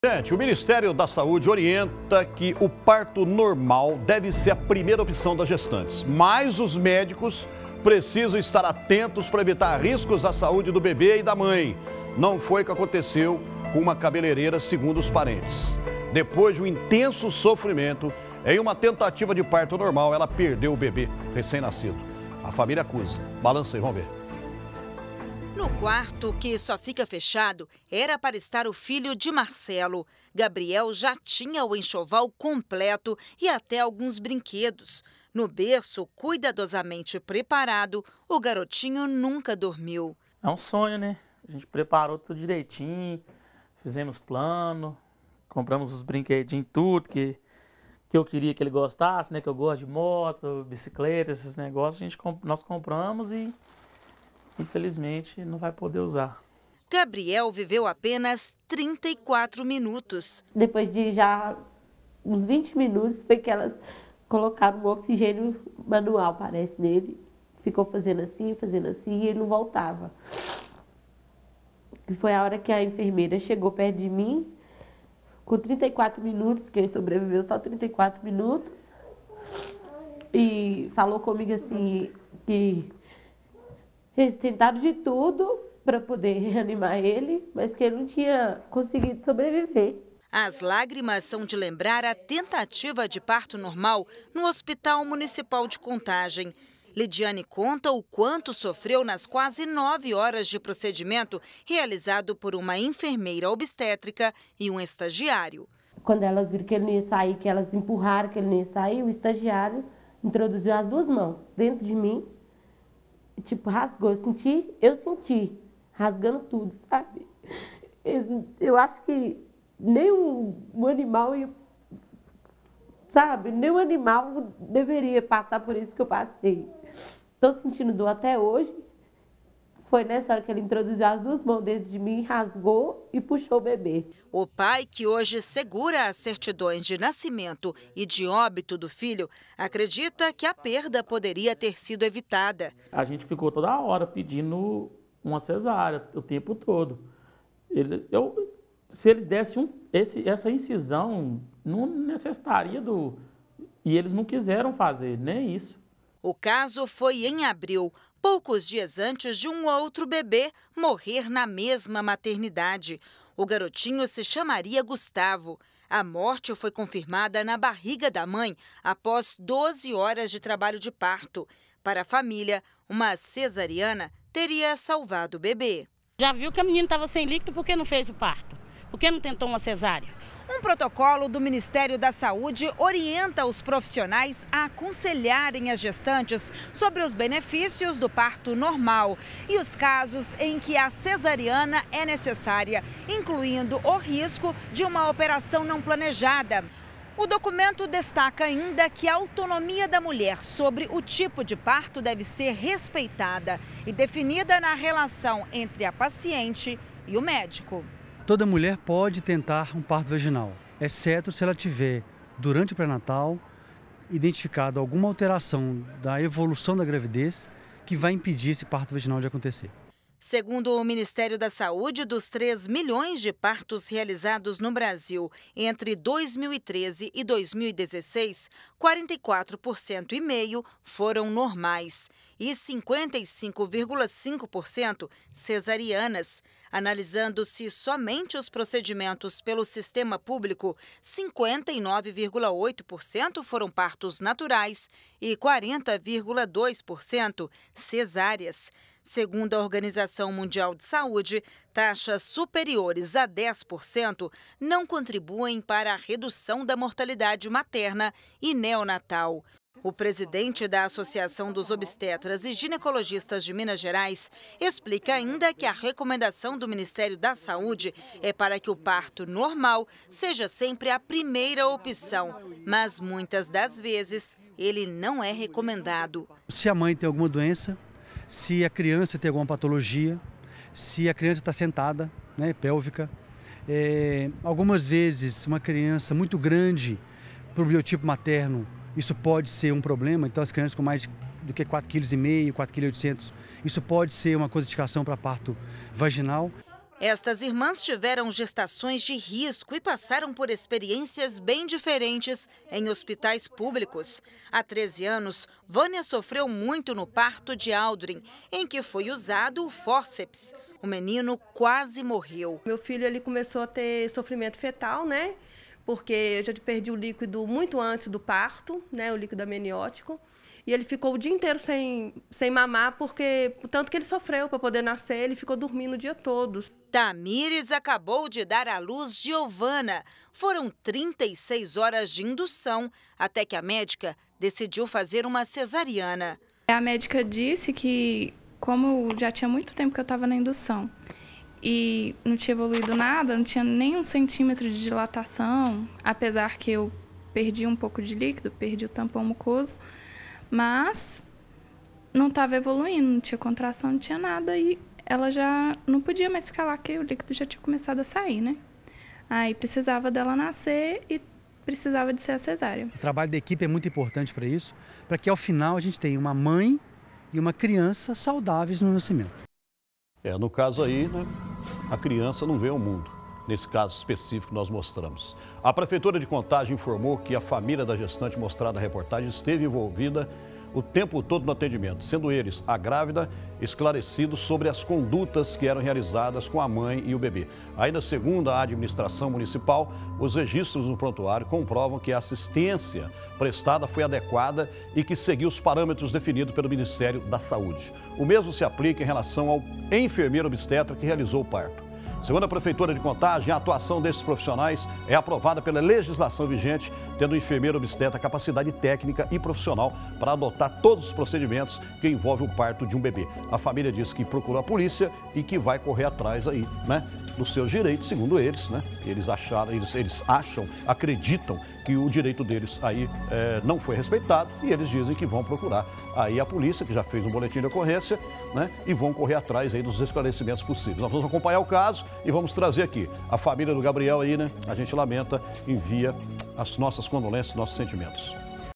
Gente, o Ministério da Saúde orienta que o parto normal deve ser a primeira opção das gestantes, mas os médicos precisam estar atentos para evitar riscos à saúde do bebê e da mãe. Não foi o que aconteceu com uma cabeleireira, segundo os parentes. Depois de um intenso sofrimento, em uma tentativa de parto normal, ela perdeu o bebê recém-nascido. A família acusa. Balança aí, vamos ver. No quarto, que só fica fechado, era para estar o filho de Marcelo. Gabriel já tinha o enxoval completo e até alguns brinquedos. No berço, cuidadosamente preparado, o garotinho nunca dormiu. É um sonho, né? A gente preparou tudo direitinho, fizemos plano, compramos os brinquedinhos, tudo que eu queria que ele gostasse, né? Que eu gosto de moto, bicicleta, esses negócios. Nós compramos e infelizmente não vai poder usar. Gabriel viveu apenas 34 minutos. Depois de já uns 20 minutos foi que elas colocaram um oxigênio manual, parece, nele. Ficou fazendo assim e ele não voltava. E foi a hora que a enfermeira chegou perto de mim, com 34 minutos, que ele sobreviveu só 34 minutos, e falou comigo assim que eles tentaram de tudo para poder reanimar ele, mas que ele não tinha conseguido sobreviver. As lágrimas são de lembrar a tentativa de parto normal no Hospital Municipal de Contagem. Lidiane conta o quanto sofreu nas quase 9 horas de procedimento realizado por uma enfermeira obstétrica e um estagiário. Quando elas viram que ele não ia sair, que elas empurraram que ele não ia sair, o estagiário introduziu as duas mãos dentro de mim, tipo, rasgou. Eu senti, rasgando tudo, sabe? Eu acho que nenhum animal, sabe? Nenhum animal deveria passar por isso que eu passei. Estou sentindo dor até hoje. Foi nessa hora que ele introduziu as duas mãos dentro de mim, rasgou e puxou o bebê. O pai, que hoje segura as certidões de nascimento e de óbito do filho, acredita que a perda poderia ter sido evitada. A gente ficou toda hora pedindo uma cesárea, o tempo todo. Se eles dessem essa incisão, não necessitaria do... E eles não quiseram fazer, nem isso. O caso foi em abril, poucos dias antes de um outro bebê morrer na mesma maternidade. O garotinho se chamaria Gustavo. A morte foi confirmada na barriga da mãe após 12 horas de trabalho de parto. Para a família, uma cesariana teria salvado o bebê. Já viu que a menina estava sem líquido, por que não fez o parto? Por que não tentou uma cesárea? Um protocolo do Ministério da Saúde orienta os profissionais a aconselharem as gestantes sobre os benefícios do parto normal e os casos em que a cesariana é necessária, incluindo o risco de uma operação não planejada. O documento destaca ainda que a autonomia da mulher sobre o tipo de parto deve ser respeitada e definida na relação entre a paciente e o médico. Toda mulher pode tentar um parto vaginal, exceto se ela tiver, durante o pré-natal, identificado alguma alteração da evolução da gravidez que vai impedir esse parto vaginal de acontecer. Segundo o Ministério da Saúde, dos 3 milhões de partos realizados no Brasil entre 2013 e 2016, 44,5% foram normais e 55,5% cesarianas. Analisando-se somente os procedimentos pelo sistema público, 59,8% foram partos naturais e 40,2% cesáreas. Segundo a Organização Mundial de Saúde, taxas superiores a 10% não contribuem para a redução da mortalidade materna e neonatal. O presidente da Associação dos Obstetras e Ginecologistas de Minas Gerais explica ainda que a recomendação do Ministério da Saúde é para que o parto normal seja sempre a primeira opção, mas muitas das vezes ele não é recomendado. Se a mãe tem alguma doença, se a criança tem alguma patologia, se a criança está sentada, né, pélvica, algumas vezes uma criança muito grande para o biotipo materno, isso pode ser um problema. Então as crianças com mais do que 4,5 kg, 4,8 kg, isso pode ser uma contraindicação para parto vaginal. Estas irmãs tiveram gestações de risco e passaram por experiências bem diferentes em hospitais públicos. Há 13 anos, Vânia sofreu muito no parto de Aldrin, em que foi usado o fórceps. O menino quase morreu. Meu filho ele começou a ter sofrimento fetal, né? Porque eu já perdi o líquido muito antes do parto, né? O líquido amniótico. E ele ficou o dia inteiro sem mamar, porque tanto que ele sofreu para poder nascer, ele ficou dormindo o dia todo. Tamires acabou de dar à luz Giovana. Foram 36 horas de indução, até que a médica decidiu fazer uma cesariana. A médica disse que, como já tinha muito tempo que eu estava na indução e não tinha evoluído nada, não tinha nem 1 centímetro de dilatação, apesar que eu perdi um pouco de líquido, perdi o tampão mucoso, mas não estava evoluindo, não tinha contração, não tinha nada e ela já não podia mais ficar lá, porque o líquido já tinha começado a sair, né? Aí precisava dela nascer e precisava de ser a cesárea. O trabalho da equipe é muito importante para isso, para que ao final a gente tenha uma mãe e uma criança saudáveis no nascimento. No caso aí, né, a criança não veio ao mundo. Nesse caso específico que nós mostramos. A Prefeitura de Contagem informou que a família da gestante mostrada na reportagem esteve envolvida o tempo todo no atendimento, sendo eles, a grávida, esclarecidos sobre as condutas que eram realizadas com a mãe e o bebê. Ainda segundo a administração municipal, os registros no prontuário comprovam que a assistência prestada foi adequada e que seguiu os parâmetros definidos pelo Ministério da Saúde. O mesmo se aplica em relação ao enfermeiro obstetra que realizou o parto. Segundo a Prefeitura de Contagem, a atuação desses profissionais é aprovada pela legislação vigente, tendo o enfermeiro obstetra capacidade técnica e profissional para adotar todos os procedimentos que envolvem o parto de um bebê. A família diz que procurou a polícia e que vai correr atrás aí, né, dos seus direitos, segundo eles, né? Eles acham, acreditam que o direito deles aí não foi respeitado e eles dizem que vão procurar aí a polícia, que já fez um boletim de ocorrência, né? E vão correr atrás aí dos esclarecimentos possíveis. Nós vamos acompanhar o caso e vamos trazer aqui a família do Gabriel aí, né? A gente lamenta, envia as nossas condolências, nossos sentimentos.